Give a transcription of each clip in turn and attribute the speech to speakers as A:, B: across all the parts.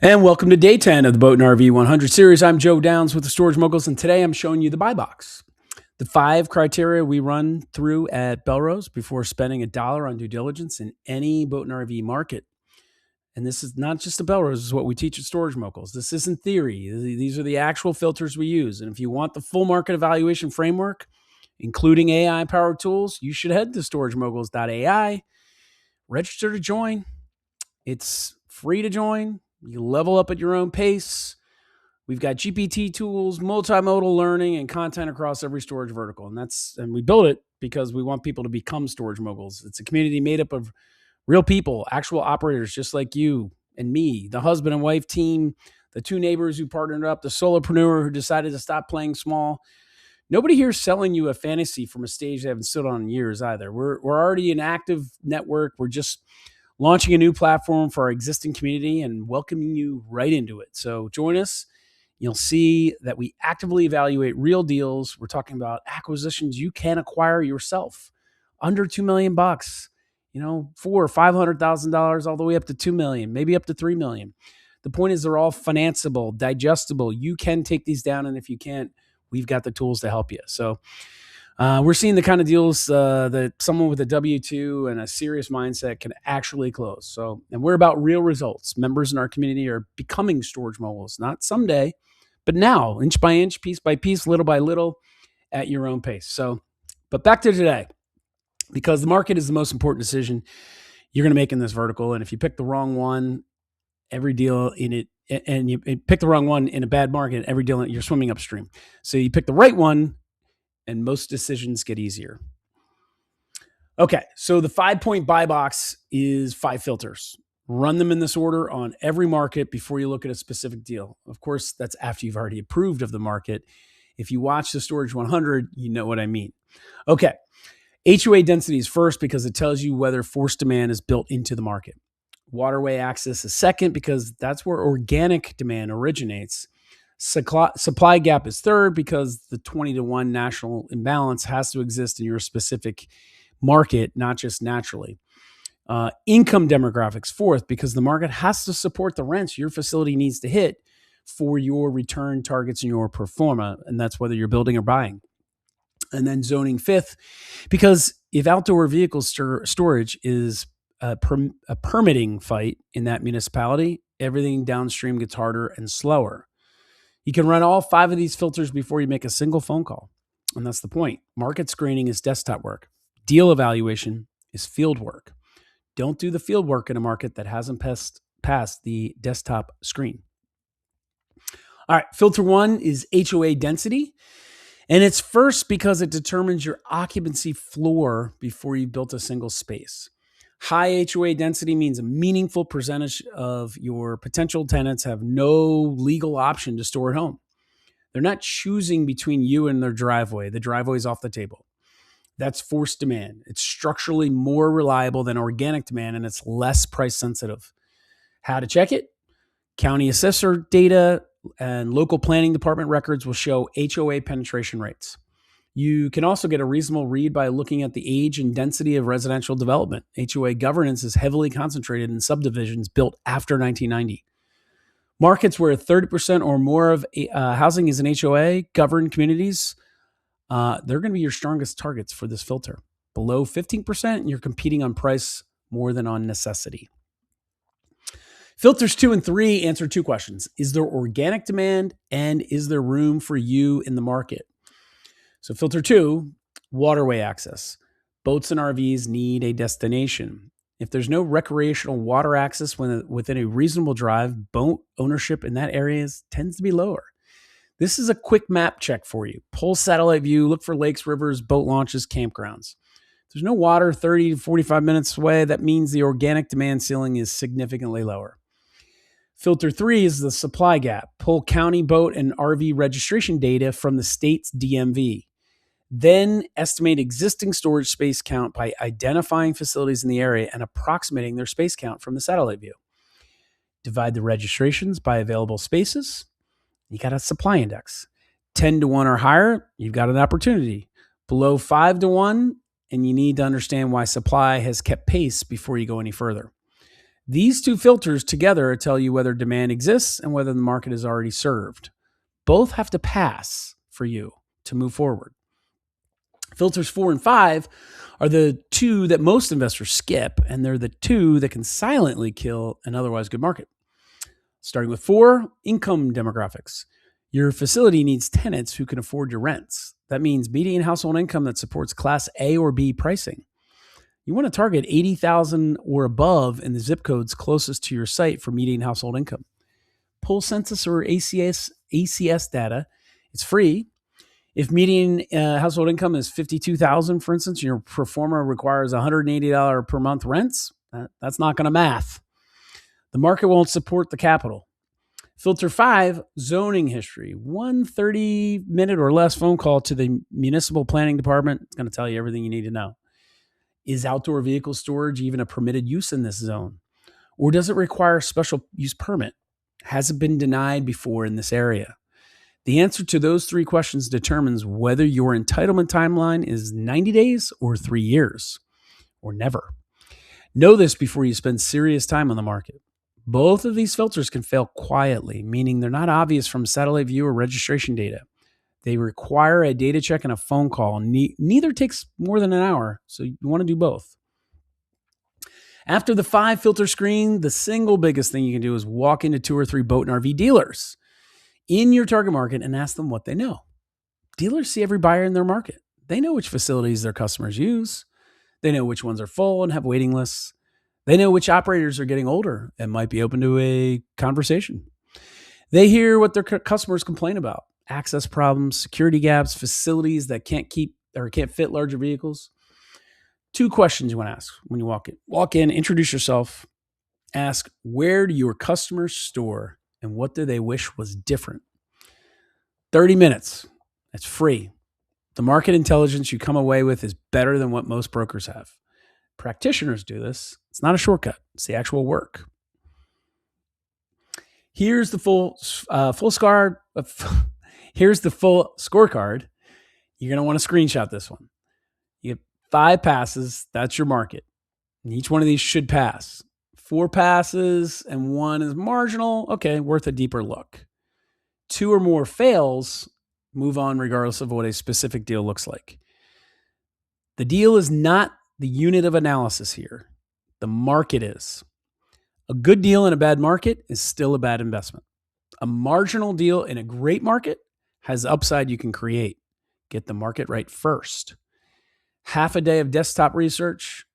A: And welcome to day 10 of the Boat and RV 100 series. I'm Joe Downs with the Storage Moguls, and today I'm showing you the buy box. The 5 criteria we run through at Belrose before spending $1 on due diligence in any boat and RV market. And this is not just a Belrose, this is what we teach at Storage Moguls. This isn't theory. These are the actual filters we use. And if you want the full market evaluation framework, including AI-powered tools, you should head to storagemoguls.ai, register to join. It's free to join. You level up at your own pace. We've got GPT tools, multimodal learning, and content across every storage vertical. And we build it because we want people to become storage moguls. It's a community made up of real people, actual operators just like you and me, the husband and wife team, the 2 neighbors who partnered up, the solopreneur who decided to stop playing small. Nobody here is selling you a fantasy from a stage they haven't stood on in years either. We're already an active network. We're just launching a new platform for our existing community and welcoming you right into it. So join us. You'll see that we actively evaluate real deals. We're talking about acquisitions you can acquire yourself under $2 million, $400,000 or $500,000, all the way up to $2 million, maybe up to $3 million. The point is they're all financeable, digestible. You can take these down, and if you can't, we've got the tools to help you. So we're seeing the kind of deals that someone with a W-2 and a serious mindset can actually close. And we're about real results. Members in our community are becoming storage moguls, not someday, but now, inch by inch, piece by piece, little by little, at your own pace. But back to today, because the market is the most important decision you're going to make in this vertical. And if you pick the wrong one, every deal in it, and you pick the wrong one in a bad market, every deal, you're swimming upstream. So you pick the right one, and most decisions get easier. Okay, so the 5-point buy box is 5 filters. Run them in this order on every market before you look at a specific deal. Of course, that's after you've already approved of the market. If you watch the Storage 100, you know what I mean. Okay, HOA density is first because it tells you whether forced demand is built into the market. Waterway access is second because that's where organic demand originates. Supply gap is third because the 20-to-1 national imbalance has to exist in your specific market, not just naturally. Income demographics fourth because the market has to support the rents your facility needs to hit for your return targets and your pro forma, and that's whether you're building or buying. And then zoning fifth because if outdoor vehicle storage is a permitting fight in that municipality, everything downstream gets harder and slower. You can run all 5 of these filters before you make a single phone call. And that's the point. Market screening is desktop work. Deal evaluation is field work. Don't do the field work in a market that hasn't passed the desktop screen. All right, filter 1 is HOA density. And it's first because it determines your occupancy floor before you built a single space. High HOA density means a meaningful percentage of your potential tenants have no legal option to store at home. They're not choosing between you and their driveway. The driveway is off the table. That's forced demand. It's structurally more reliable than organic demand, and it's less price sensitive. How to check it? County assessor data and local planning department records will show HOA penetration rates. You can also get a reasonable read by looking at the age and density of residential development. HOA governance is heavily concentrated in subdivisions built after 1990. Markets where 30% or more of housing is an HOA, governed communities, they're going to be your strongest targets for this filter. Below 15%, you're competing on price more than on necessity. Filters 2 and 3 answer 2 questions. Is there organic demand, and is there room for you in the market? So filter 2, waterway access. Boats and RVs need a destination. If there's no recreational water access within a reasonable drive, boat ownership in that area tends to be lower. This is a quick map check for you. Pull satellite view, look for lakes, rivers, boat launches, campgrounds. If there's no water 30 to 45 minutes away, that means the organic demand ceiling is significantly lower. Filter 3 is the supply gap. Pull county boat and RV registration data from the state's DMV. Then estimate existing storage space count by identifying facilities in the area and approximating their space count from the satellite view. Divide the registrations by available spaces. You got a supply index. 10-to-1 or higher, you've got an opportunity. Below 5-to-1, and you need to understand why supply has kept pace before you go any further. These two filters together tell you whether demand exists and whether the market is already served. Both have to pass for you to move forward. Filters 4 and 5 are the two that most investors skip, and they're the two that can silently kill an otherwise good market. Starting with 4, income demographics. Your facility needs tenants who can afford your rents. That means median household income that supports Class A or B pricing. You want to target 80,000 or above in the zip codes closest to your site for median household income. Pull census or ACS data. It's free. If median household income is $52,000, for instance, your pro forma requires $180 per month rents, that's not going to math. The market won't support the capital. Filter 5, zoning history. 1 30-minute or less phone call to the municipal planning department. It's going to tell you everything you need to know. Is outdoor vehicle storage even a permitted use in this zone? Or does it require a special use permit? Has it been denied before in this area? The answer to those 3 questions determines whether your entitlement timeline is 90 days or 3 years, or never. Know this before you spend serious time on the market. Both of these filters can fail quietly, meaning they're not obvious from satellite view or registration data. They require a data check and a phone call. Neither takes more than an hour, so you want to do both. After the 5 filter screen, the single biggest thing you can do is walk into 2 or 3 boat and RV dealers in your target market and ask them what they know. Dealers see every buyer in their market. They know which facilities their customers use. They know which ones are full and have waiting lists. They know which operators are getting older and might be open to a conversation. They hear what their customers complain about: access problems, security gaps, facilities that can't fit larger vehicles. 2 questions you want to ask when you walk in. Walk in, introduce yourself, ask, where do your customers store and what do they wish was different? 30 minutes. That's free. The market intelligence you come away with is better than what most brokers have. Practitioners do this. It's not a shortcut. It's the actual work. Here's the full scorecard. You're going to want to screenshot this one. You get 5 passes. That's your market. And each one of these should pass. 4 passes and 1 is marginal. Okay, worth a deeper look. 2 or more fails, move on regardless of what a specific deal looks like. The deal is not the unit of analysis here. The market is. A good deal in a bad market is still a bad investment. A marginal deal in a great market has upside you can create. Get the market right first. Half a day of desktop research,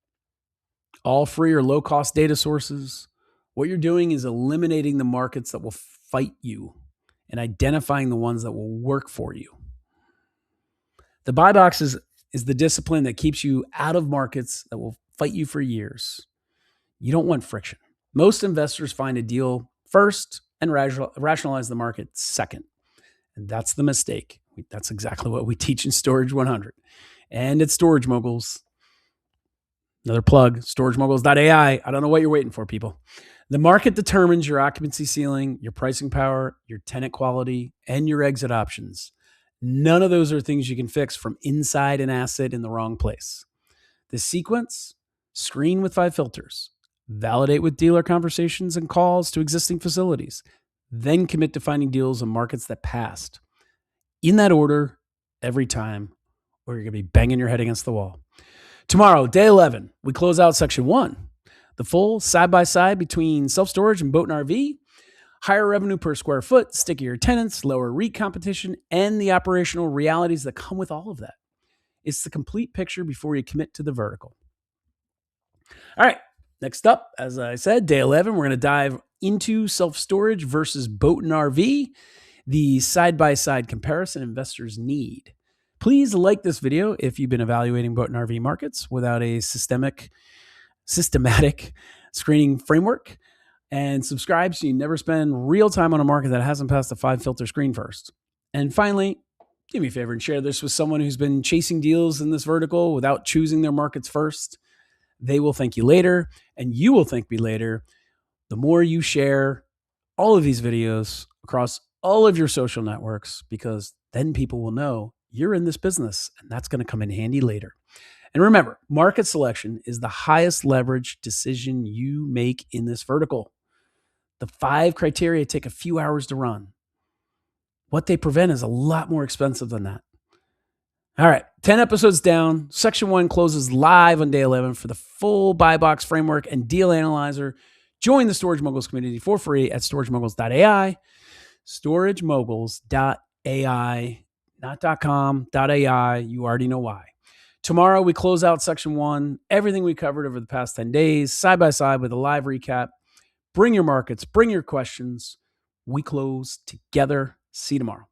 A: all free or low-cost data sources. What you're doing is eliminating the markets that will fight you and identifying the ones that will work for you. The buy box is the discipline that keeps you out of markets that will fight you for years. You don't want friction. Most investors find a deal first and rationalize the market second. And that's the mistake. That's exactly what we teach in Storage 100. And at Storage Moguls, another plug, storagemoguls.ai. I don't know what you're waiting for, people. The market determines your occupancy ceiling, your pricing power, your tenant quality, and your exit options. None of those are things you can fix from inside an asset in the wrong place. The sequence: screen with 5 filters, validate with dealer conversations and calls to existing facilities, then commit to finding deals in markets that passed. In that order, every time, or you're going to be banging your head against the wall. Tomorrow, day 11, we close out section 1, the full side-by-side between self-storage and boat and RV, higher revenue per square foot, stickier tenants, lower REIT competition, and the operational realities that come with all of that. It's the complete picture before you commit to the vertical. All right, next up, as I said, day 11, we're going to dive into self-storage versus boat and RV, the side-by-side comparison investors need. Please like this video if you've been evaluating boat and RV markets without a systematic screening framework, and subscribe so you never spend real time on a market that hasn't passed the 5 filter screen first. And finally, do me a favor and share this with someone who's been chasing deals in this vertical without choosing their markets first. They will thank you later, and you will thank me later. The more you share all of these videos across all of your social networks, because then people will know you're in this business, and that's going to come in handy later. And remember, market selection is the highest leverage decision you make in this vertical. The 5 criteria take a few hours to run. What they prevent is a lot more expensive than that. All right, 10 episodes down. Section 1 closes live on day 11 for the full buy box framework and deal analyzer. Join the Storage Moguls community for free at storagemoguls.ai. Storagemoguls.ai, not .com, .ai. You already know why. Tomorrow, we close out section 1, everything we covered over the past 10 days, side by side with a live recap. Bring your markets, bring your questions. We close together. See you tomorrow.